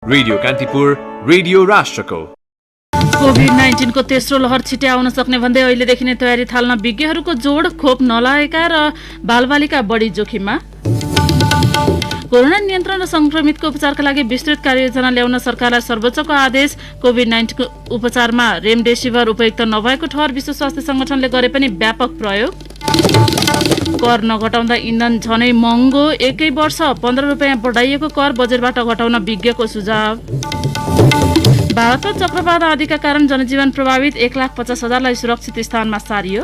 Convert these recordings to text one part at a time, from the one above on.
Radio Kantipur, radio राष्ट्रको। COVID-19 को तेस्रो लहर छिटै आउन सक्ने भन्दै अहिलेदेखि नै तयारी थाल्न विज्ञहरूको जोड। खोप नलाएका र बालबालिका बढी जोखिममा। कोरोना नियन्त्रण र संक्रमितको उपचारका लागि विस्तृत कार्ययोजना ल्याउन सरकारलाई सर्वोच्चको आदेश। कोभिड-19 को उपचारमा रेमडेसिभिर उपयुक्त नभएको ठहर विश्व स्वास्थ्य संगठनले गरे पनि व्यापक प्रयोग। कर नघटाउँदा इन्धन झनै महँगो। 1 वर्ष 15 रुपियाँ बढाइएको कर बजेटबाट घटाउन विज्ञको सुझाव। भारतमा चक्रवात आदिका कारण जनजीवन प्रभावित। 1,50,000लाई सुरक्षित स्थानमा सारियो।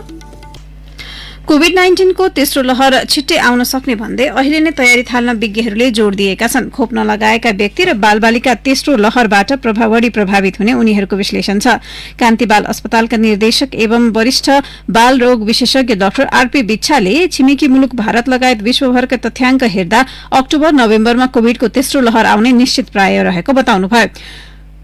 कोभिड-19 को तेस्रो लहर छिट्टै आउन सक्ने भन्दै अहिले नै तयारी थाल्न विज्ञहरूले जोड दिएका छन्। खोप नलगाएका व्यक्ति र बालबालिका तेस्रो लहरबाट बढी प्रभावित हुने उनीहरूको विश्लेषण छ। कान्ति बाल अस्पतालका निर्देशक एवं वरिष्ठ बाल रोग विशेषज्ञ डाक्टर आरपी बिच्छाले छिमेकी मुलुक भारत लगायत विश्वभरका तथ्याङ्क हेर्दा अक्टोबर नोभेम्बरमा कोभिडको तेस्रो लहर आउने निश्चित प्राय रहेको बताउनुभयो।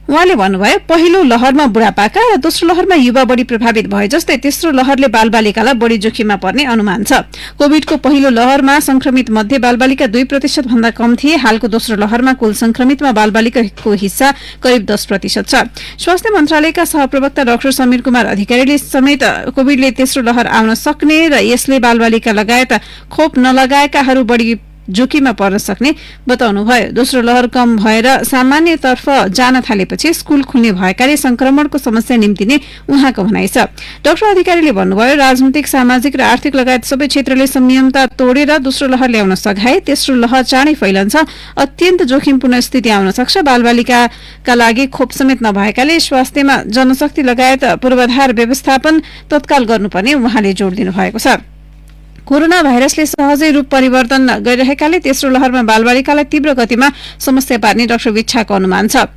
उहाँले भन्नुभयो, पहिलो लहरमा बुढापाका र दोस्रो लहरमा युवा बढी प्रभावित भए जस्तै तेस्रो लहरले बालबालिकालाई बढी जोखिममा पर्ने अनुमान छ। कोभिडको पहिलो लहरमा संक्रमित मध्ये बालबालिका 2% भन्दा कम थिए। हालको दोस्रो लहरमा कुल संक्रमितमा बालबालिकाको हिस्सा करिब 10% छ। स्वास्थ्य मन्त्रालयका सहप्रवक्ता डाक्टर समीर कुमार अधिकारीले समेत कोभिडले तेस्रो लहर आउन सक्ने र यसले बालबालिका लगायत खोप नलगाएकाहरू बढी जोखिममा पर्न सक्ने बताउनुभयो। दोस्रो लहर कम भएर सामान्यतर्फ जान थालेपछि स्कूल खुल्ने भएकाले संक्रमणको समस्या निम्तिने उहाँको भनाइ छ। डाक्टर अधिकारीले भन्नुभयो, राजनैतिक सामाजिक र आर्थिक लगायत सबै क्षेत्रले संयमता तोडेर दोस्रो लहर ल्याउन सघाए तेस्रो लहर चाँडै फैलन्छ। अत्यन्त जोखिमपूर्ण स्थिति आउन सक्छ। बालबालिकाका लागि खोप समेत नभएकाले स्वास्थ्यमा जनशक्ति लगायत पूर्वाधार व्यवस्थापन तत्काल गर्नुपर्ने उहाँले जोड दिनुभएको छ। कोरोना भाइरसले सहजै रूप परिवर्तन गरिरहेकाले तेस्रो लहरमा बालबालिकालाई तीव्र गतिमा समस्या पार्ने डाक्टर बिच्छाको अनुमान छ।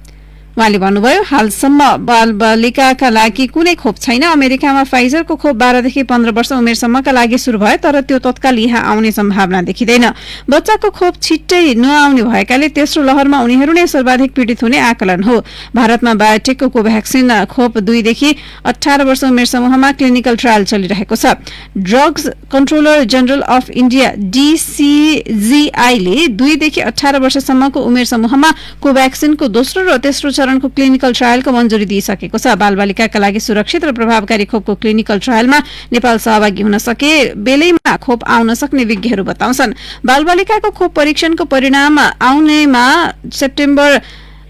उहाँले भन्नुभयो, हालसम्म बालबालिकाका लागि कुनै खोप छैन। अमेरिकामा फाइजरको खोप 12 देखि 15 वर्ष उमेरसम्मका लागि शुरू भयो, तर त्यो तत्काल यहाँ आउने सम्भावना देखिँदैन। बच्चाको खोप छिट्टै नआउने भएकाले तेस्रो लहरमा उनीहरू नै सर्वाधिक पीडित हुने आकलन हो। भारतमा बायोटेकको कोभ्याक्सिन खोप 2 देखि 18 वर्ष उमेर समूहमा क्लिनिकल ट्रायल चलिरहेको छ। Drugs controller general of India DCGI ले 2 देखि 18 वर्षसम्मको उमेर समूहमा कोभ्याक्सिनको दोस्रो र तेस्रो चरणको क्लिनिकल ट्रायलको मञ्जुरी दिइसकेको छ। बालबालिकाका लागि सुरक्षित र प्रभावकारी खोपको क्लिनिकल ट्रायलमा नेपाल सहभागी हुन सके बेलैमा खोप आउन सक्ने विज्ञहरू बताउँछन्। बालबालिकाको खोप परीक्षणको परिणाम आउनेमा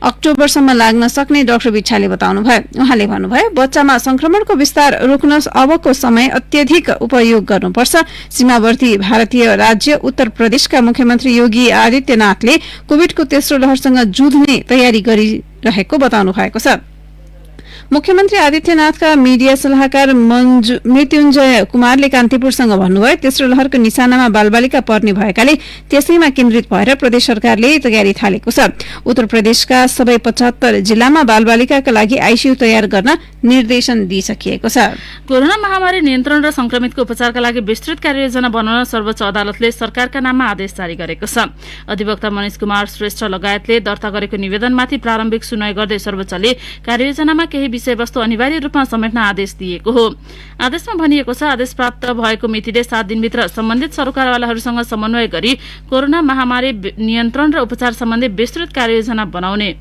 अक्टोबरसम्म लाग्न सक्ने डाक्टर बिच्छाले बताउनुभयो। उहाँले भन्नुभयो, बच्चामा संक्रमणको विस्तार रोक्न अबको समय अत्यधिक उपयोग गर्नुपर्छ। सीमावर्ती भारतीय राज्य उत्तर प्रदेशका मुख्यमन्त्री योगी आदित्यनाथले कोभिडको तेस्रो लहरसँग जुझ्ने तयारी गरिरहेको बताउनु भएको छ। मुख्यमन्त्री आदित्यनाथका मिडिया सल्लाहकार मृत्युञ्जय कुमारले कान्तिपुरसँग भन्नुभयो, तेस्रो लहरको निशानामा बालबालिका पर्ने भएकाले त्यसैमा केन्द्रित भएर प्रदेश सरकारले तयारी थालेको छ। उत्तर प्रदेशका सबै 75 जिल्लामा बालबालिकाका लागि आईसीयू तयार गर्न निर्देशन दिइसकिएको छ। कोरोना महामारी नियन्त्रण र संक्रमितको उपचारका लागि विस्तृत कार्ययोजना बनाउन सर्वोच्च अदालतले सरकारका नाममा आदेश जारी गरेको छ। अधिवक्ता मनिष कुमार श्रेष्ठ लगायतले दर्ता गरेको निवेदनमाथि प्रारम्भिक सुनवाई गर्दै सर्वोच्चले कार्ययोजनामा केही विषयवस्तु अनिवार्य रूपमा समेट्न आदेश दिएको हो। आदेशमा भनिएको छ, आदेश प्राप्त भएको मितिले 7 दिनभित्र सम्बन्धित सरकारवालाहरूसँग समन्वय गरी कोरोना महामारी नियन्त्रण र उपचार सम्बन्धी विस्तृत कार्ययोजना बनाउने।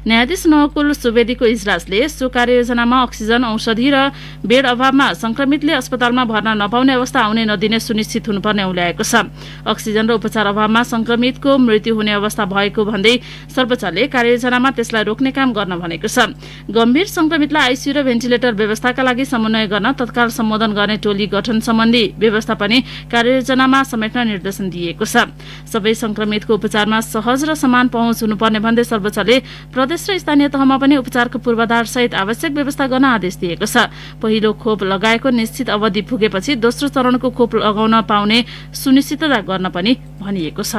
न्यायाधीश नवकुल सुवेदीको इजलासले सो कार्ययोजनामा अक्सिजन, औषधि र बेड अभावमा संक्रमितले अस्पतालमा भर्ना नपाउने अवस्था आउने नदिने सुनिश्चित हुनुपर्ने उल्याएको छ। अक्सिजन र उपचार अभावमा संक्रमितको मृत्यु हुने अवस्था भएको भन्दै सर्वोच्चले कार्ययोजनामा त्यसलाई रोक्ने काम गर्न भनेको छ। गम्भीर संक्रमितलाई आईसीयू र भेन्टिलेटर व्यवस्थाका लागि समन्वय गर्न तत्काल सम्बोधन गर्ने टोली गठन सम्बन्धी व्यवस्था पनि कार्ययोजनामा समेट्न निर्देशन दिएको छ। सबै संक्रमितको उपचारमा सहज र समान पहुँच हुनुपर्ने भन्दै सर्वोच्चले प्रदेश र स्थानीय तहमा पनि उपचारको पूर्वाधार सहित आवश्यक व्यवस्था गर्न आदेश दिएको छ। पहिलो खोप लगाएको निश्चित अवधि पुगेपछि दोस्रो चरणको खोप लगाउन पाउने सुनिश्चितता गर्न पनि भनिएको छ।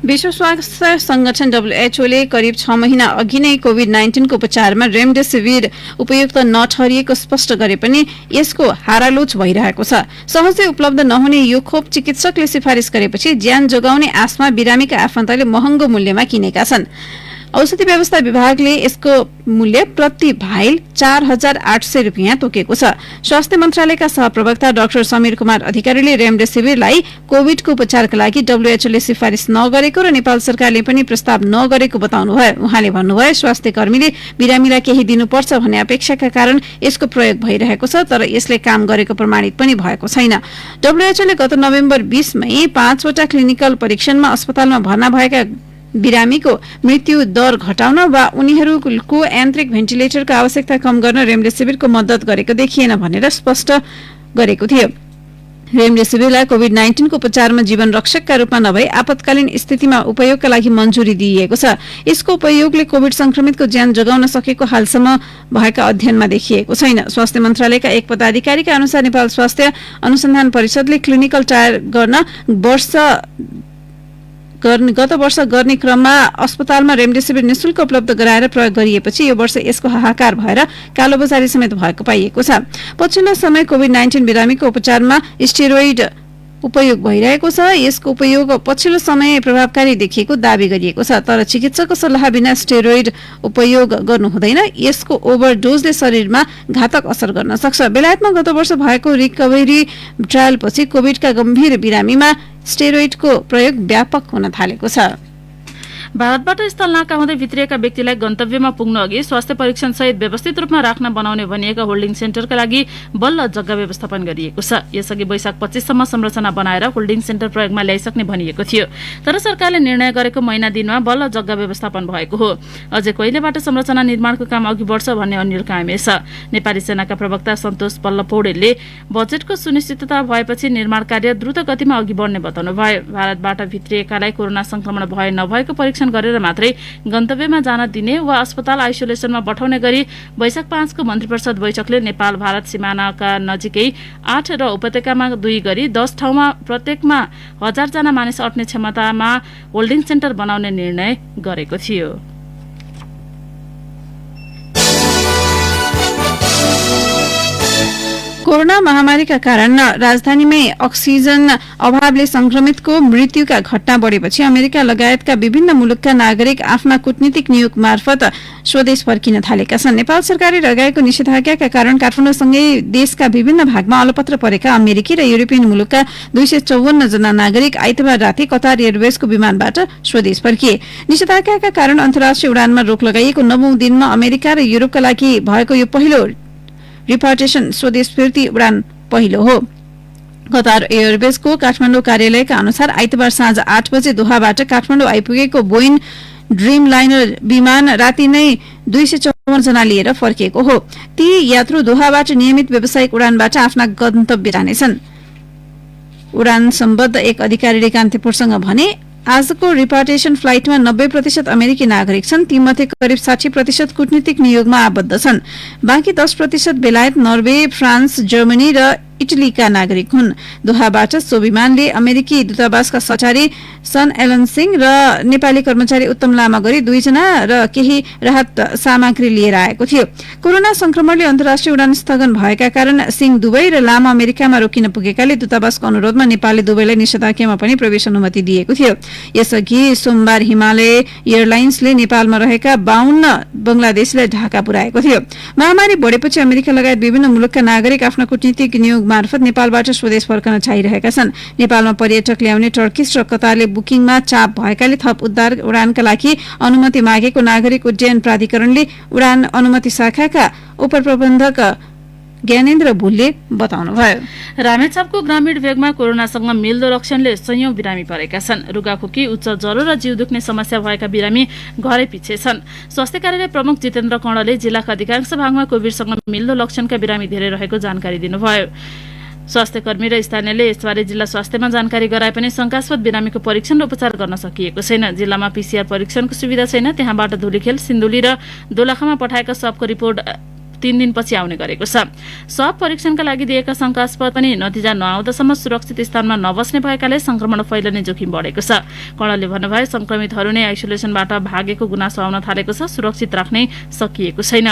विश्व स्वास्थ्य संगठन WHO ले करिब 6 महिना अघि नै कोभिड-19 को उपचारमा रेमडेसिभिर उपयुक्त नठहरिएको स्पष्ट गरे पनि यसको हारालोच भइरहेको छ। सहजै उपलब्ध नहुने यो खोप चिकित्सकले सिफारिस गरेपछि ज्यान जोगाउने आशमा बिरामीका आफन्तले महँगो मूल्यमा किनेका छन्। औषधि व्यवस्था विभागले यसको मूल्य प्रति भाइल 4,800 रुपियाँ तोकेको छ। स्वास्थ्य मन्त्रालयका सहप्रवक्ता डाक्टर समीर कुमार अधिकारीले रेमडेसिभिरलाई कोविडको उपचारका लागि डब्ल्यूएचओले सिफारिस नगरेको र नेपाल सरकारले पनि प्रस्ताव नगरेको बताउनुभयो। उहाँले भन्नुभयो स्वास्थ्य कर्मीले बिरामीलाई केही दिनुपर्छ भन्ने अपेक्षाका कारण यसको प्रयोग भइरहेको छ, तर यसले काम गरेको प्रमाणित पनि भएको छैन। डब्ल्यूएचओले गत नोभेम्बर 20 मै 5 वटा क्लिनिकल परीक्षणमा अस्पतालमा भर्ना भएका बिरामीको मृत्यु दर घटाउन वा उनीहरूको यान्त्रिक भेन्टिलेटरको आवश्यकता कम गर्न रेमडेसिभिरको मद्दत गरेको देखिएन भनेर स्पष्ट गरेको थियो। रेमडेसिभिरलाई कोभिड-19 को उपचारमा जीवन रक्षकका रूपमा नभई आपतकालीन स्थितिमा उपयोगका लागि मञ्जुरी दिइएको छ। यसको उपयोगले कोभिड संक्रमितको ज्यान जोगाउन सकेको हालसम्म भएका अध्ययनमा देखिएको छैन। स्वास्थ्य मन्त्रालयका एक पदाधिकारीका अनुसार नेपाल स्वास्थ्य अनुसन्धान परिषदले क्लिनिकल ट्रायल गत वर्ष गर्ने क्रममा अस्पतालमा रेमडेसिभिर निशुल्क उपलब्ध गराएर प्रयोग गरिएपछि यो वर्ष यसको हाहाकार भएर कालोबजारी समेत भएको पाइएको छ। पछिल्लो समय कोभिड-19 बिरामीको उपचारमा स्टेरोइड उपयोग भइरहेको छ। यसको उपयोग पछिल्लो समय प्रभावकारी देखिएको दावी गरिएको छ, तर चिकित्सकको सल्लाह बिना स्टेरोइड उपयोग गर्नु हुँदैन। यसको ओभरडोजले शरीरमा घातक असर गर्न सक्छ। बेलायतमा गत वर्ष भएको रिकभरी ट्रायलपछि कोभिडका गम्भीर बिरामीमा स्टेरोइडको प्रयोग व्यापक हुन थालेको छ। भारतबाट स्थल नाका हुँदै भित्रिएका व्यक्तिलाई गन्तव्यमा पुग्न अघि स्वास्थ्य परीक्षण सहित व्यवस्थित रूपमा राख्न बनाउने भनिएका होल्डिङ सेन्टरका लागि बल्ल जग्गा व्यवस्थापन गरिएको छ। यसअघि वैशाख 25 सम्म संरचना बनाएर होल्डिङ सेन्टर प्रयोगमा ल्याइसक्ने भनिएको थियो, तर सरकारले निर्णय गरेको महिना दिनमा बल्ल जग्गा व्यवस्थापन भएको हो। अझै कहिलेबाट संरचना निर्माणको काम अघि बढ्छ भन्ने अन्यल कायमै छ। नेपाली सेनाका प्रवक्ता सन्तोष पल्ल पौडेलले बजेटको सुनिश्चितता भएपछि निर्माण कार्य द्रुत गतिमा अघि बढ्ने बताउनुभयो। भारतबाट भित्रिएकालाई कोरोना संक्रमण भए नभएको परीक्षण गरेर मात्रै गन्तव्यमा जान दिने वा अस्पताल आइसोलेसनमा पठाउने गरी वैशाख 5 को मन्त्रीपरिषद बैठकले नेपाल भारत सीमानाका नजिकै 8 र उपत्यकामा 2 गरी 10 ठाउँमा प्रत्येकमा 1000 जना मानिस अट्ने क्षमतामा होल्डिङ सेन्टर बनाउने निर्णय गरेको थियो। कोरोना महामारीका कारण राजधानीमै अक्सिजन अभावले संक्रमितको मृत्युका घटना बढेपछि अमेरिका लगायतका विभिन्न मुलुकका नागरिक आफ्ना कूटनीतिक नियोग मार्फत स्वदेश फर्किन थालेका छन्। नेपाल सरकारले लगाएको निषेधाज्ञाका कारण काठमाडौँसँगै देशका विभिन्न भागमा अलपत्र परेका अमेरिकी र युरोपियन मुलुकका 254 जना नागरिक आइतबार राति कतार एयरवेजको विमानबाट स्वदेश फर्किए। निषेधाज्ञाका कारण अन्तर्राष्ट्रिय उडानमा रोक लगाइएको 9औं दिनमा अमेरिका र युरोपका लागि भएको यो पहिलो रिपार्टेसन स्वदेश फिर्ती उडान पहिलो हो। कतार एयरवेजको काठमाडौँ कार्यालयका अनुसार आइतबार साँझ 8 बजे दोहाबाट काठमाडौँ आइपुगेको बोइङ ड्रीम लाइनर विमान राति नै 254 जना लिएर फर्किएको हो। ती यात्रु दोहाबाट नियमित व्यावसायिक उडानबाट आफ्ना गन्तव्य जानेछन्। उडान सम्बद्ध एक अधिकारीले कान्तिपुरसँग भने आजको रिपार्टेसन फ्लाइटमा 90% अमेरिकी नागरिक छन्। तीमध्ये करिब 60% कूटनीतिक नियोगमा आबद्ध छन्। बाँकी 10% बेलायत, नर्वे, फ्रान्स, जर्मनी र इटलीका नागरिक हुन्। दोहाबाट सो विमानले अमेरिकी दूतावासका सचारी सन एलन सिंह र नेपाली कर्मचारी उत्तम लामा गरी 2 जना र केही राहत सामग्री लिएर आएको थियो। कोरोना संक्रमणले अन्तर्राष्ट्रिय उडान स्थगन भएका कारण सिंह दुबई र लामा अमेरिकामा रोकिन पुगेकाले दूतावासको अनुरोधमा नेपालले दुबईलाई निषेधाज्ञामा पनि प्रवेश अनुमति दिएको थियो। यसअघि सोमबार हिमालय एयरलाइन्सले नेपालमा रहेका 52 बंगलादेशीलाई ढाका पुर्याएको थियो। महामारी बढेपछि अमेरिका लगायत विभिन्न मुलुकका नागरिक आफ्ना कूटनीतिक नियोग मार्फत नेपालबाट स्वदेश फर्कन चाहिरहेका छन्। नेपालमा पर्यटक ल्याउने टर्किस र कतारले बुकिङमा चाप भएकाले थप उद्धार उडानका लागि अनुमति मागेको नागरिक उड्डयन प्राधिकरणले उडान अनुमति शाखाका उपप्रबन्धक ज्ञानेन्द्र भुलले बताउनुभयो। रामेछापको ग्रामीण भेगमा कोरोनासँग मिल्दो लक्षणले सयौं बिरामी परेका छन्। रुगाखोकी, उच्च ज्वरो र जिउ दुख्ने समस्या भएका बिरामी घरै पछि छन्। स्वास्थ्य कार्यालय प्रमुख जितेन्द्र कणले जिल्लाका अधिकांश भागमा कोभिडसँग मिल्दो लक्षणका बिरामी धेरै रहेको जानकारी दिनुभयो। स्वास्थ्य कर्मी र स्थानीयले यसबारे जिल्ला स्वास्थ्यमा जानकारी गराए पनि शंकास्पद बिरामीको परीक्षण र उपचार गर्न सकिएको छैन। जिल्लामा पीसीआर परीक्षणको सुविधा छैन। त्यहाँबाट धुलीखेल, सिन्धुली र दोलखामा पठाएका सबको रिपोर्ट 3 दिनपछि आउने गरेको छ। स्वाब परीक्षणका लागि दिएका शंकास्पद पनि नतिजा नआउँदासम्म सुरक्षित स्थानमा नबस्ने भएकाले संक्रमण फैलने जोखिम बढेको छ। कणले भन्नुभयो संक्रमितहरू नै आइसोलेसनबाट भागेको गुनासो आउन थालेको छ, सुरक्षित राख्नै सकिएको छैन।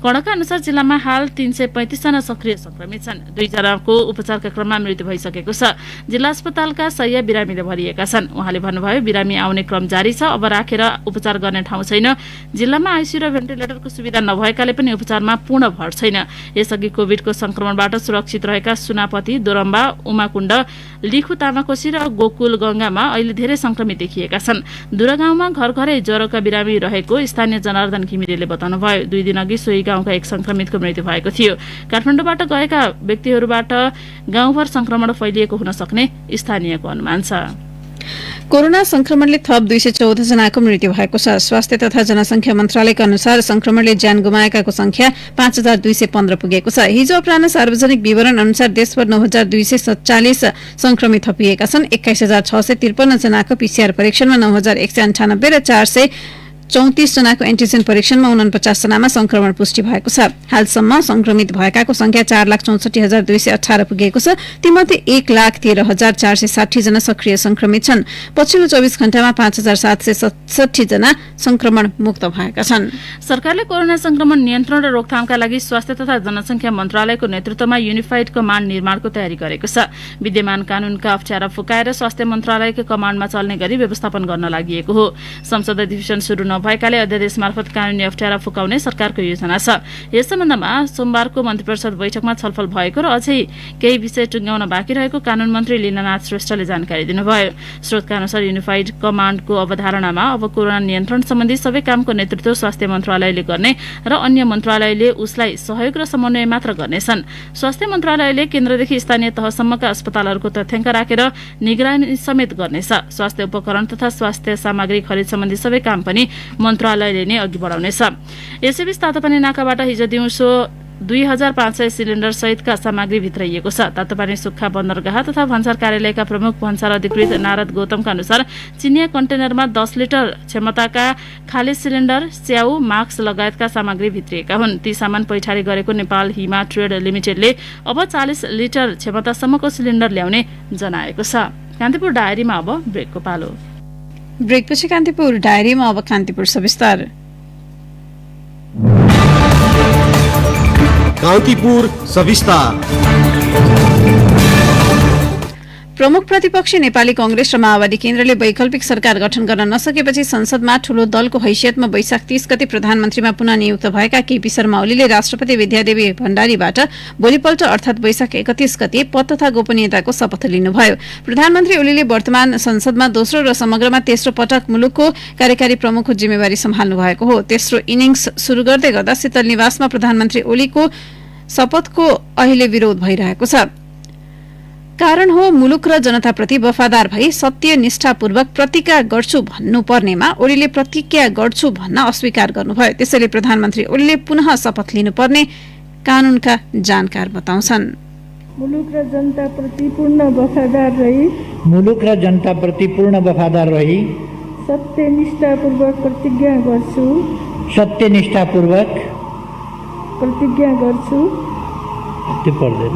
कणका अनुसार जिल्लामा हाल 335 जना सक्रिय संक्रमित छन्। 2 जनाको उपचारका क्रममा मृत्यु भइसकेको छ। जिल्ला अस्पतालका शय्या बिरामीले भरिएका छन्। उहाँले भन्नुभयो बिरामी आउने क्रम जारी छ, अब राखेर उपचार गर्ने ठाउँ छैन। जिल्लामा आइसियु र भेन्टिलेटरको सुविधा नभएकाले पनि उपचारमा पूर्ण भर छैन। यसअघि कोभिडको संक्रमणबाट सुरक्षित रहेका सुनापति, दोरम्बा, उमाकुण्ड, लिखु तामाकोशी र गोकुल गंगामा अहिले धेरै संक्रमित देखिएका छन्। दुरागाउँमा घर घरै ज्वरोका बिरामी रहेको स्थानीय जनार्दन घिमिरेले बताउनुभयो। 2 दिन अघि सोही गाउँका एक संक्रमितको मृत्यु भएको थियो। काठमाडौँबाट गएका व्यक्तिहरूबाट गाउँभर संक्रमण फैलिएको हुन सक्ने स्थानीयको अनुमान छ। कोरोना संक्रमणले थप 214 जनाको मृत्यु भएको छ। स्वास्थ्य तथा जनसंख्या मन्त्रालयका अनुसार संक्रमणले ज्यान गुमाएकाको संख्या 5215 पुगेको छ। हिजो अपराह्न सार्वजनिक विवरण अनुसार देशभर 9247 संक्रमित थपिएका छन्। 21653 जनाको पीसीआर परीक्षणमा 9198 र 434 जनाको एन्टिजेन परीक्षणमा 49 जनामा संक्रमण पुष्टि भएको छ। हालसम्म संक्रमित भएकाको संख्या 4,64,218 पुगेको छ। तीमध्ये 1,13,460 जना सक्रिय संक्रमित छन्। पछिल्लो 24 घण्टामा 5,767 जना संक्रमण मुक्त भएका छन्। सरकारले कोरोना संक्रमण नियन्त्रण र रोकथामका लागि स्वास्थ्य तथा जनसंख्या मन्त्रालयको नेतृत्वमा युनिफाइड कमाण्ड निर्माणको तयारी गरेको छ। विद्यमान कानूनका अप्ठ्यारा फुकाएर स्वास्थ्य मन्त्रालयको कमाण्डमा चल्ने गरी व्यवस्थापन गर्न लागि हो। संसद अधिवेशन सुरु नभएकाले अध्यादेश मार्फत कानूनी अप्ठ्यारा फुकाउने सरकारको योजना छ। यस सम्बन्धमा सोमबारको मन्त्रीपरिषद बैठकमा छलफल भएको र अझै केही विषय टुङ्ग्याउन बाँकी रहेको कानून मन्त्री लीलानाथ श्रेष्ठले जानकारी दिनुभयो। स्रोतका अनुसार युनिफाइड कमाण्डको अवधारणामा अब कोरोना नियन्त्रण सम्बन्धी सबै कामको नेतृत्व स्वास्थ्य मन्त्रालयले गर्ने र अन्य मन्त्रालयले उसलाई सहयोग र समन्वय मात्र गर्नेछन्। स्वास्थ्य मन्त्रालयले केन्द्रदेखि स्थानीय तहसम्मका अस्पतालहरूको तथ्याङ्क राखेर निगरानी समेत गर्नेछ। स्वास्थ्य उपकरण तथा स्वास्थ्य सामग्री खरिद सम्बन्धी सबै काम पनि मन्त्रालयले नै अघि बढाउनेछ। यसैबीच तातोपानी नाकाबाट हिजो दिउँसो 2500 सिलिन्डर सहितका सामग्री भित्राइएको छ। तातोपानी सुक्खा बन्दरगाह तथा भन्सार कार्यालयका प्रमुख भन्सार अधिकृत नारद गौतमका अनुसार चिनिया कन्टेनरमा 10 लिटर क्षमताका खाली सिलिन्डर, च्याउ, मास्क लगायतका सामग्री भित्रिएका हुन्। ती सामान पैठारी गरेको नेपाल हिमा ट्रेड लिमिटेडले अब 40 लिटर क्षमतासम्मको सिलिन्डर ल्याउने जनाएको छ। कान्तिपुर डायरीमा अब ब्रेकको पालो। ब्रेकपछि कान्तिपुर डायरीमा अब कान्तिपुर सविस्तार। कान्तिपुर सविस्तार। प्रमुख प्रतिपक्षी नेपाली कांग्रेस र माओवादी केन्द्रले वैकल्पिक सरकार गठन गर्न नसकेपछि संसदमा ठूलो दलको हैसियतमा वैशाख 30 गते प्रधानमन्त्रीमा पुनः नियुक्त भएका केपी शर्मा ओलीले राष्ट्रपति विद्यादेवी भण्डारीबाट भोलिपल्ट अर्थात वैशाख 31 गते पद तथा गोपनीयताको शपथ लिनुभयो। प्रधानमन्त्री ओलीले वर्तमान संसदमा दोस्रो र समग्रमा तेस्रो पटक मुलुकको कार्यकारी प्रमुखको जिम्मेवारी सम्हाल्नु भएको हो। तेस्रो इनिंग्स शुरू गर्दै गर्दा शीतल निवासमा प्रधानमन्त्री ओलीको शपथको अहिले विरोध भइरहेको छ। कारण हो मुलुक र जनताप्रति वफादार भई सत्यनिष्ठापूर्वक प्रतिज्ञा गर्छु भन्नुपर्नेमा ओलीले प्रतिज्ञा गर्छु भन्न अस्वीकार गर्नुभयो। त्यसैले प्रधानमन्त्री ओलीले पुनः शपथ लिनुपर्ने कानूनका जानकार बताउँछन्। मुलुक र जनताप्रति पूर्ण वफादार रही सत्यनिष्ठापूर्वक प्रतिज्ञा गर्छु त्यो पर्दैन।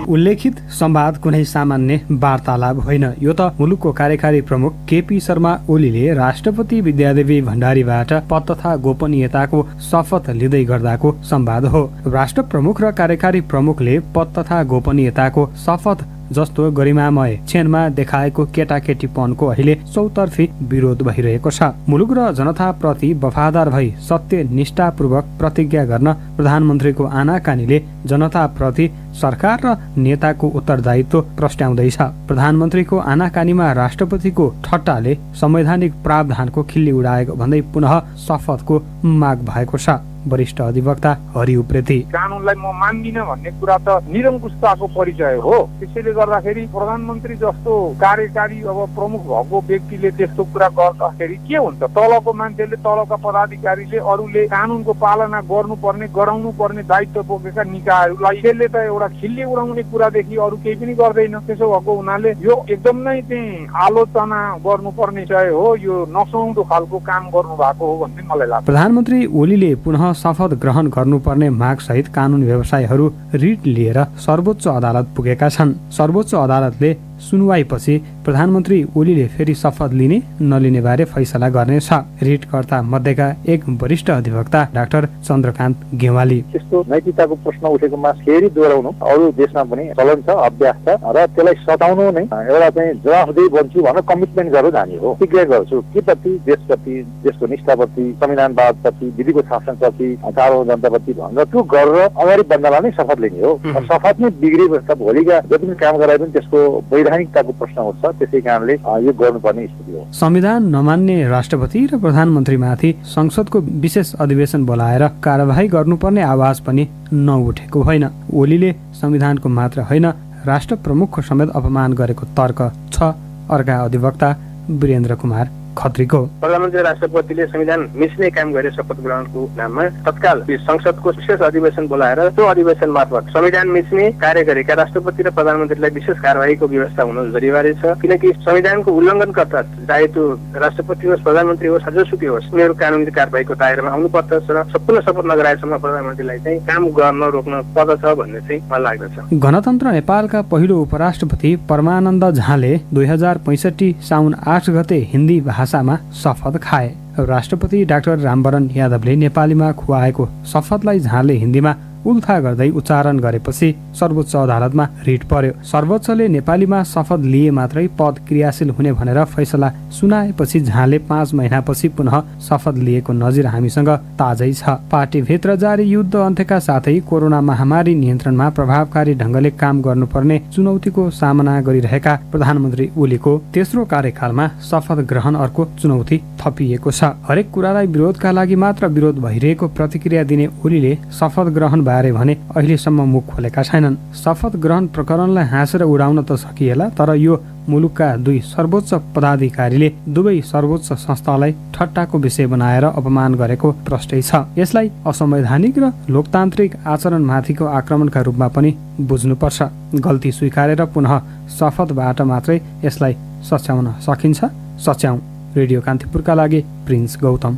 उल्लेखित संवाद कुनै सामान्य वार्तालाप होइन। यो त मुलुकको कार्यकारी प्रमुख केपी शर्मा ओलीले राष्ट्रपति विद्यादेवी भण्डारीबाट पद तथा गोपनीयताको शपथ लिँदै गर्दाको संवाद हो। राष्ट्र प्रमुख र कार्यकारी प्रमुखले पद तथा गोपनीयताको शपथ जस्तो गरिमामय क्षणमा देखाएको केटाकेटीपनको अहिले चौतर्फी विरोध भइरहेको छ। मुलुक र जनताप्रति वफादार भई सत्यनिष्ठापूर्वक प्रतिज्ञा गर्न प्रधानमन्त्रीको आनाकानीले जनताप्रति सरकार र नेताको उत्तरदायित्व प्रस्ट्याउँदैछ। प्रधानमन्त्रीको आनाकानीमा राष्ट्रपतिको ठट्टाले संवैधानिक प्रावधानको खिल्ली उडाएको भन्दै पुनः शपथको माग भएको छ। वरिष्ठ अधिवक्ता हरि उप्रेती कानूनलाई म मान्दिन भन्ने कुरा त निरङ्कुशताको परिचय हो। त्यसैले गर्दाखेरि प्रधानमन्त्री जस्तो कार्यकारी अब प्रमुख भएको व्यक्तिले त्यस्तो कुरा गर्दाखेरि के हुन्छ? तलको मान्छेले, तलका पदाधिकारीले, अरूले कानूनको पालना गर्नुपर्ने, गराउनु पर्ने दायित्व बोकेका निकायहरूलाई त्यसले त एउटा खिल्ली उडाउने कुरादेखि अरू केही पनि गर्दैन। त्यसो भएको हुनाले यो एकदमै चाहिँ आलोचना गर्नुपर्ने विषय हो। यो नसुहाउँदो खालको काम गर्नु भएको हो भन्ने मलाई लाग्छ। प्रधानमन्त्री ओलीले पुनः शपथ ग्रहण गर्नुपर्ने मागसहित कानून व्यवसायीहरू रिट लिएर सर्वोच्च अदालत पुगेका छन्। सर्वोच्च अदालतले सुनवाईपछि प्रधानमन्त्री ओलीले फेरि शपथ लिने नलिने बारे फैसला गर्नेछ। रिटकर्ता मध्येका एक वरिष्ठ अधिवक्ता डाक्टर चन्द्रकान्त गेवाली, त्यस्तो नैतिकताको प्रश्न उठेकोमा फेरि दोहोऱ्याउनु अरू देशमा पनि चलन छ, अभ्यास छ र त्यसलाई सताउनु नै एउटा चाहिँ जवाफदेही बन्छु भनेर कमिटमेन्ट गरेर जाने हो। प्रतिज्ञा गर्छु के प्रति, देशप्रति, देशको निष्ठाप्रति, संविधानवादप्रति, विधिको शासनप्रति, सार्वभौम जनताप्रति भनेर त्यो गरेर अगाडि बढ्नलाई नै शपथ लिने हो। शपथ नै बिग्रिएपछि त भोलिका जति पनि काम गराए पनि त्यसको वैधानिकताको प्रश्न उठ्छ। त्यसै कारणले यो गर्नुपर्ने स्थिति हो। संविधान नमान्ने राष्ट्रपति र प्रधानमन्त्रीमाथि संसदको विशेष अधिवेशन बोलाएर कारबाही गर्नुपर्ने आवाज पनि नउठेको होइन। ओलीले संविधानको मात्र होइन राष्ट्र प्रमुखको समेत अपमान गरेको तर्क छ अर्का अधिवक्ता वीरेन्द्र कुमार खत्रीको। प्रधानमन्त्री राष्ट्रपतिले संविधान मिच्ने काम गरे शपथ ग्रहणको नाममा तत्काल संसदको विशेष अधिवेशन बोलाएर त्यो अधिवेशन मार्फत संविधान मिच्ने कार्य गरेका राष्ट्रपति र प्रधानमन्त्रीलाई विशेष कारबाहीको व्यवस्था हुन जरुरी छ। किनकि संविधानको उल्लङ्घनकर्ता चाहे त्यो राष्ट्रपति होस्, प्रधानमन्त्री होस्, जसुकै होस्, उनीहरू कानुनी कारबाहीको दायरामा आउनु पर्दछ र सम्पूर्ण शपथ नगराएसम्म प्रधानमन्त्रीलाई चाहिँ काम गर्न रोक्न पर्दछ भन्ने चाहिँ मलाई लाग्दछ। गणतन्त्र नेपालका पहिलो उपराष्ट्रपति परमानन्द झाले 2065 साउन 8 गते हिन्दी भाषामा शपथ खाए। राष्ट्रपति डाक्टर रामवरण यादवले नेपालीमा खुवाएको शपथलाई झाले हिन्दीमा उल्था गर्दै उच्चारण गरेपछि सर्वोच्च अदालतमा रिट पर्यो। सर्वोच्चले नेपालीमा शपथ लिए मात्रै पद क्रियाशील हुने भनेर फैसला सुनाएपछि झाले 5 महिनापछि पुनः शपथ लिएको नजिर हामीसँग ताजै छ। पार्टीभित्र जारी युद्ध अन्त्यका साथै कोरोना महामारी नियन्त्रणमा प्रभावकारी ढंगले काम गर्नुपर्ने चुनौतीको सामना गरिरहेका प्रधानमन्त्री ओलीको तेस्रो कार्यकालमा शपथ ग्रहण अर्को चुनौती थपिएको छ। हरेक कुरालाई विरोधका लागि मात्र विरोध भइरहेको प्रतिक्रिया दिने ओलीले शपथ ग्रहण बारे भने अहिलेसम्म मुख खोलेका छैनन्। शपथ ग्रहण प्रकरणलाई हाँसेर उडाउन त सकिएला, तर यो मुलुकका 2 सर्वोच्च पदाधिकारीले दुवै सर्वोच्च संस्थालाई ठट्टाको विषय बनाएर अपमान गरेको प्रष्टै छ। यसलाई असंवैधानिक र लोकतान्त्रिक आचरणमाथिको आक्रमणका रूपमा पनि बुझ्नुपर्छ। गल्ती स्वीकारेर पुनः शपथबाट मात्रै यसलाई सच्याउन सकिन्छ। सच्याउ। रेडियो कान्तिपुरका लागि प्रिन्स गौतम।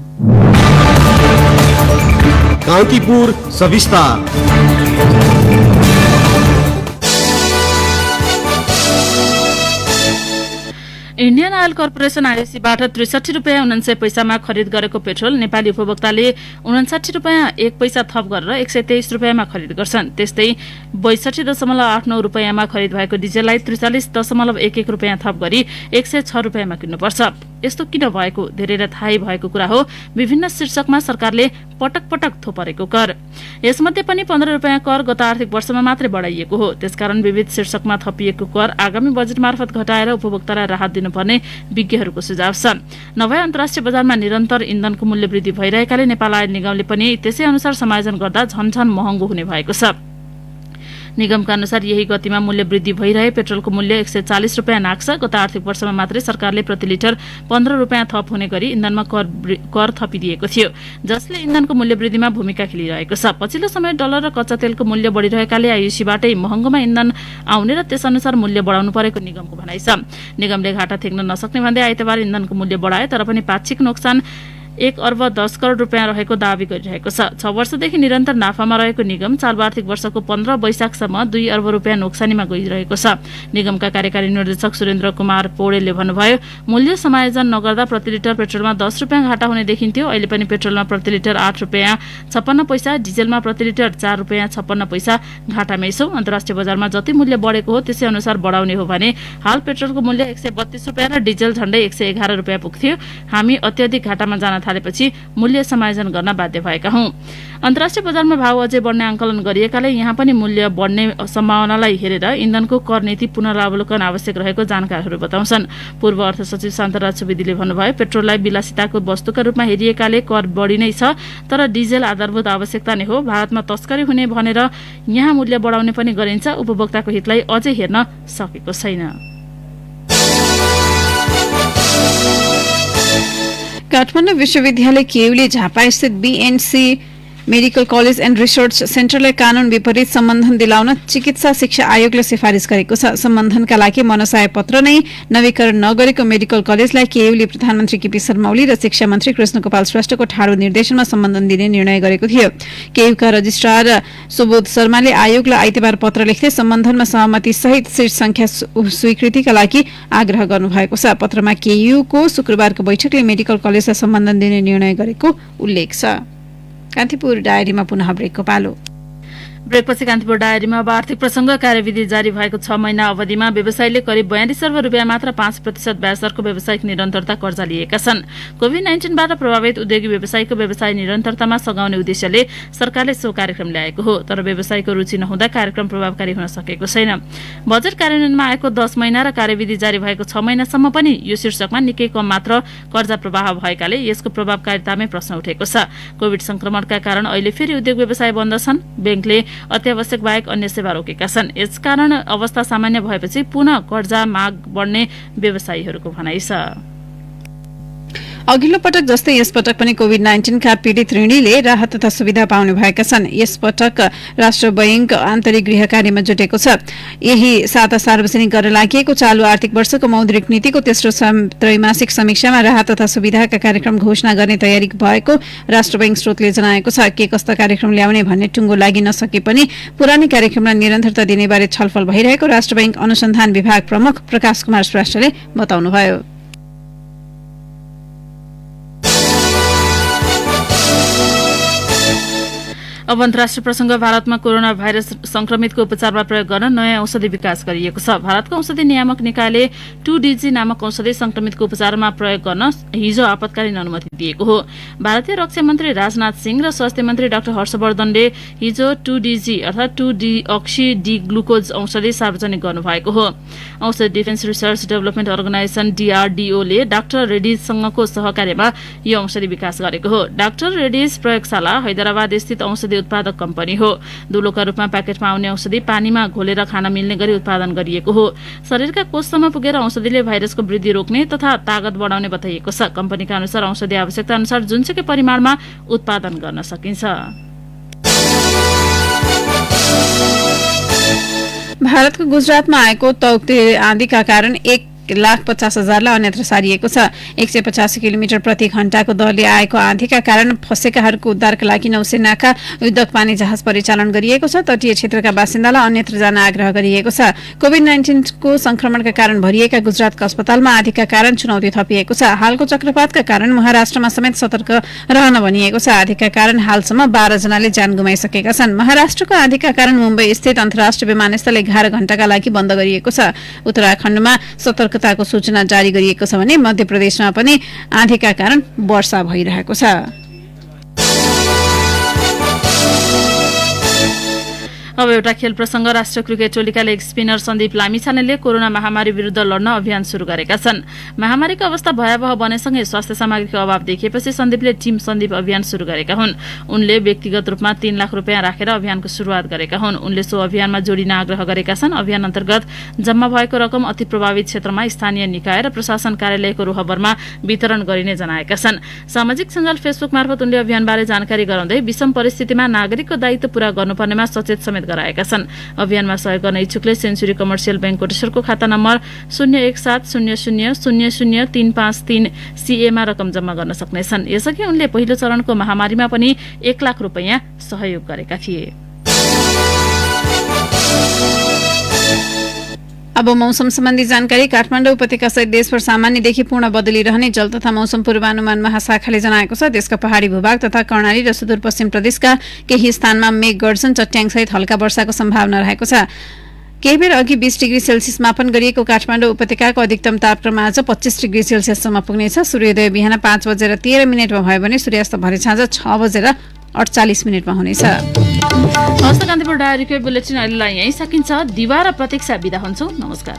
कान्तिपुर सविस्ता। इन्डियन ऑयल कर्पोरेसन आइएसीबाट 63 रुपियाँ 49 पैसामा खरिद गरेको पेट्रोल नेपाली उपभोक्ताले 59 रुपियाँ 1 पैसा थप गरेर 123 रुपियाँमा खरिद गर्छन्। त्यस्तै 62.89 रुपियाँमा खरिद भएको डिजेललाई 43.11 रुपियाँ थप गरी 106 रुपियाँमा किन्नुपर्छ। यस्तो किन भएको धेरैलाई थाहै भएको कुरा हो। विभिन्न शीर्षकमा सरकारले पटक पटक थोपरेको कर, यसमध्ये पनि 15 रुपियाँ कर गत आर्थिक वर्षमा मात्रै बढाइएको हो। त्यसकारण विविध शीर्षकमा थपिएको कर आगामी बजेट मार्फत घटाएर उपभोक्तालाई राहत दिनुपर्ने विज्ञहरूको सुझाव छ। नभए अन्तर्राष्ट्रिय बजारमा निरन्तर इन्धनको मूल्य वृद्धि भइरहेकाले नेपाल आयल निगमले पनि त्यसै अनुसार समायोजन गर्दा झनझन महँगो हुने भएको छ। निगमका अनुसार यही गतिमा मूल्य वृद्धि भइरहे पेट्रोलको मूल्य 140 रुपियाँ नाग्छ। गत आर्थिक वर्षमा मात्रै सरकारले प्रति लिटर 15 रुपियाँ थप हुने गरी इन्धनमा कर थपिदिएको थियो, जसले इन्धनको मूल्य वृद्धिमा भूमिका खेलिरहेको छ। पछिल्लो समय डलर र कच्चा तेलको मूल्य बढिरहेकाले आइएसीबाटै महँगोमा इन्धन आउने र त्यसअनुसार मूल्य बढाउनु परेको निगमको भनाइ छ। निगमले घाटा थेक्न नसक्ने भन्दै आइतबार इन्धनको मूल्य बढाए, तर पनि पाक्षिक नोक्सान 1 अर्ब 10 करोड रुपियाँ रहेको दावी गरिरहेको छ। 6 वर्षदेखि निरन्तर नाफामा रहेको निगम चालु आर्थिक वर्षको 15 वैशाखसम्म 2 अर्ब रुपियाँ नोक्सानीमा गइरहेको छ। निगमका कार्यकारी निर्देशक सुरेन्द्र कुमार पौडेलले भन्नुभयो, मूल्य समायोजन नगर्दा प्रति लिटर पेट्रोलमा 10 रुपियाँ घाटा हुने देखिन्थ्यो। अहिले पनि पेट्रोलमा प्रति लिटर 8 रुपियाँ 56 पैसा, डिजेलमा प्रति लिटर 4 रुपियाँ 56 पैसा घाटामै छौं। अन्तर्राष्ट्रिय बजारमा जति मूल्य बढेको हो त्यसै अनुसार बढाउने हो भने हाल पेट्रोलको मूल्य 132 रुपियाँ र डिजेल झण्डै 111 रुपियाँ पुग्थ्यो। हामी अत्याधिक घाटामा जान थालेपछि मूल्य समायोजन गर्न बाध्य भएका हौं। अन्तर्राष्ट्रिय बजारमा भाव अझै बढ्ने आंकलन गरिएकाले यहाँ पनि मूल्य बढ्ने सम्भावनालाई हेरेर इन्धनको कर नीति पुनरावलोकन आवश्यक रहेको जानकारहरू बताउँछन्। पूर्व अर्थ सचिव शान्तराज सुवेदीले भन्नुभयो, पेट्रोललाई विलासिताको वस्तुका रूपमा हेरिएकाले कर बढी नै छ, तर डिजेल आधारभूत आवश्यकता नै हो। भारतमा तस्करी हुने भनेर यहाँ मूल्य बढाउने पनि गरिन्छ। उपभोक्ताको हितलाई अझै हेर्न सकेको छैन। काठमाडौँ विश्वविद्यालय केयुले झापा स्थित BNC medical college and research सेन्टरलाई कानून विपरीत सम्बन्धन दिलाउन चिकित्सा शिक्षा आयोगले सिफारिस गरेको छ। सम्बन्धनका लागि मनसाय पत्र नै नवीकरण नगरेको मेडिकल कलेजलाई केयुले प्रधानमन्त्री केपी शर्मा ओली र शिक्षा मन्त्री कृष्णगोपाल श्रेष्ठको ठाडो निर्देशनमा सम्बन्धन दिने निर्णय गरेको थियो। केयुका रजिस्ट्रार सुबोध शर्माले आयोगलाई आइतबार पत्र लेख्दै सम्बन्धनमा सहमति सहित शीर्ष संख्या स्वीकृतिका लागि आग्रह गर्नुभएको छ। पत्रमा केयुको शुक्रबारको बैठकले मेडिकल कलेजलाई सम्बन्धन दिने निर्णय गरेको उल्लेख छ। कान्तिपुर डायरीमा पुनः ब्रेकको पालो। ब्रेकपछि कान्तिपुर डायरीमा अब आर्थिक प्रसंग। कार्यविधि जारी भएको 6 महिना अवधिमा व्यवसायीले करिब 42 अर्ब रुपियाँ मात्र 5% ब्याज दरको व्यावसायिक निरन्तरता कर्जा लिएका छन्। कोभिड-19बाट प्रभावित उद्योगी व्यवसायीको व्यवसाय निरन्तरतामा सघाउने उद्देश्यले सरकारले सो कार्यक्रम ल्याएको हो, तर व्यवसायीको रुचि नहुँदा कार्यक्रम प्रभावकारी हुन सकेको छैन। बजेट कार्यान्वयनमा आएको 10 महिना र कार्यविधि जारी भएको 6 महिनासम्म पनि यो शीर्षकमा निकै कम मात्र कर्जा प्रवाह भएकाले यसको प्रभावकारितामै प्रश्न उठेको छ। कोभिड संक्रमणका कारण अहिले फेरि उद्योग व्यवसाय बन्द छन्। बैंकले अत्यावश्यक बाहेक अन्य सेवा रोकेका छन्। यसकारण अवस्था सामान्य भएपछि पुनः कर्जा माग बढ्ने व्यवसायीहरूको भनाइ छ। अघिल्लो पटक जस्तै यस पटक पनि कोभिड-19 का पीड़ित ऋणीले राहत तथा सुविधा पाउने भएका छन्। यस पटक राष्ट्र बैंक आन्तरिक गृह कार्यमा जुटेको छ। यही साता सार्वजनिक गर्न लागि चालू आर्थिक वर्षको मौद्रिक नीतिको तेस्रो त्रैमासिक समीक्षामा राहत तथा सुविधाका कार्यक्रम घोषणा गर्ने तयारी भएको राष्ट्र बैंक स्रोतले जनाएको छ। के कस्ता कार्यक्रम ल्याउने भन्ने टुङ्गो लागि नसके पनि पुरानै कार्यक्रमलाई निरन्तरता दिने बारे छलफल भइरहेको राष्ट्र बैंक अनुसन्धान विभाग प्रमुख प्रकाश कुमार श्रेष्ठले बताउनुभयो। अब अन्तर्राष्ट्रिय प्रसंग। भारतमा कोरोना भाइरस संक्रमितको उपचारमा प्रयोग गर्न नयाँ औषधि विकास गरिएको छ। भारतको औषधि नियामक निकायले 2DG नामक औषधि संक्रमितको उपचारमा प्रयोग गर्न हिजो आपतकालीन अनुमति दिएको हो। भारतीय रक्षा मन्त्री राजनाथ सिंह र स्वास्थ्य मन्त्री डाक्टर हर्षवर्धनले हिजो 2DG अर्थात 2-डिअक्सी डी ग्लुकोज औषधि सार्वजनिक गर्नुभएको हो। औषधि defence research development organisation DRDO ले डाक्टर रेड्डीसँगको सहकार्यमा यो औषधि विकास गरेको हो। डाक्टर रेड्डीज प्रयोगशाला हैदराबाद स्थित औषधि उत्पादक कम्पनी हो। दुलोका रूपमा प्याकेटमा आउने औषधि पानीमा घोलेर खान मिल्ने गरी उत्पादन गरिएको हो। शरीरका कोषसम्म पुगेर औषधिले भाइरसको वृद्धि रोक्ने तथा तागत बढाउने बताइएको छ। कम्पनीका अनुसार औषधि आवश्यकता अनुसार जुनसुकै परिमाणमा उत्पादन गर्न सकिन्छ। भारतको गुजरातमा आएको तौक्ते आँधीका कारण 1,50,000लाई अन्यत्र सारिएको छ। 185 किलोमिटर प्रति घण्टाको दरले आएको आँधीका कारण फँसेकाहरूको उद्धारका लागि नौसेनाका युद्धक पानी जहाज परिचालन गरिएको छ। तटीय क्षेत्रका बासिन्दालाई अन्यत्र जान आग्रह गरिएको छ। कोभिड-19 को संक्रमणका कारण भरिएका गुजरातका अस्पतालमा आँधीका कारण चुनौती थपिएको छ। हालको चक्रपातका कारण महाराष्ट्रमा समेत सतर्क रहन भनिएको छ। आँधीका कारण हालसम्म 12 जनाले ज्यान गुमाइसकेका छन्। महाराष्ट्रको आँधीका कारण मुम्बई स्थित अन्तर्राष्ट्रिय विमानस्थल 11 घण्टाका लागि बन्द गरिएको छ। उत्तराखण्डमा सतर्कताको सूचना जारी गरिएको छ भने मध्य प्रदेशमा पनि आँधीका कारण वर्षा भइरहेको छ। अब एउटा खेल प्रसंग। राष्ट्रिय क्रिकेट टोलीका लेग स्पिनर सन्दीप लामिछानेले कोरोना महामारी विरुद्ध लड्न अभियान शुरू गरेका छन्। महामारीको अवस्था भयावह बनेसँगै स्वास्थ्य सामग्रीको अभाव देखिएपछि सन्दीपले टिम सन्दीप अभियान शुरू गरेका हुन्। उनले व्यक्तिगत रूपमा 3 लाख रुपियाँ राखेर अभियानको सुरुवात गरेका हुन्। उनले सो अभियानमा जोडिन आग्रह गरेका छन्। अभियान अन्तर्गत जम्मा भएको रकम अति प्रभावित क्षेत्रमा स्थानीय निकाय र प्रशासन कार्यालयको रोहबरमा वितरण गरिने जनाएका छन्। सामाजिक सञ्जाल फेसबुक मार्फत उनले अभियानबारे जानकारी गराउँदै विषम परिस्थितिमा नागरिकको दायित्व पूरा गर्नुपर्नेमा सचेत समेत गराएका छन्। अभियानमा सहयोग गर्न इच्छुकले सेन्चुरी कमर्सियल बैंक कोटेश्वरको खाता नम्बर 017000000353 CA मा रकम जम्मा गर्न सक्नेछन्। यसअघि उनले पहिलो चरणको महामारीमा पनि 1 लाख रुपैयाँ सहयोग गरेका थिए। अब मौसम सम्बन्धी जानकारी। काठमाडौँ उपत्यका सहित देशभर सामान्यदेखि पूर्ण बदली रहने जल तथा मौसम पूर्वानुमान महाशाखाले जनाएको छ। देशका पहाड़ी भूभाग तथा कर्णाली र सुदूरपश्चिम प्रदेशका केही स्थानमा मेघ गर्जन चट्याङ सहित हल्का वर्षाको सम्भावना रहेको छ। केही बेर अघि 20 डिग्री सेल्सियस मापन गरिएको काठमाडौँ उपत्यकाको अधिकतम तापक्रम आज 25 डिग्री सेल्सियससम्म पुग्नेछ। सूर्योदय बिहान 5:13 भयो भने सूर्यास्त भरे साँझ 6:48 हुनेछ। हस्त कान्तिपुर डायरीको बुलेटिन अहिलेलाई यही सकिन्छ। दिवा र प्रतीक्षा बिदा हुन्छौँ। नमस्कार।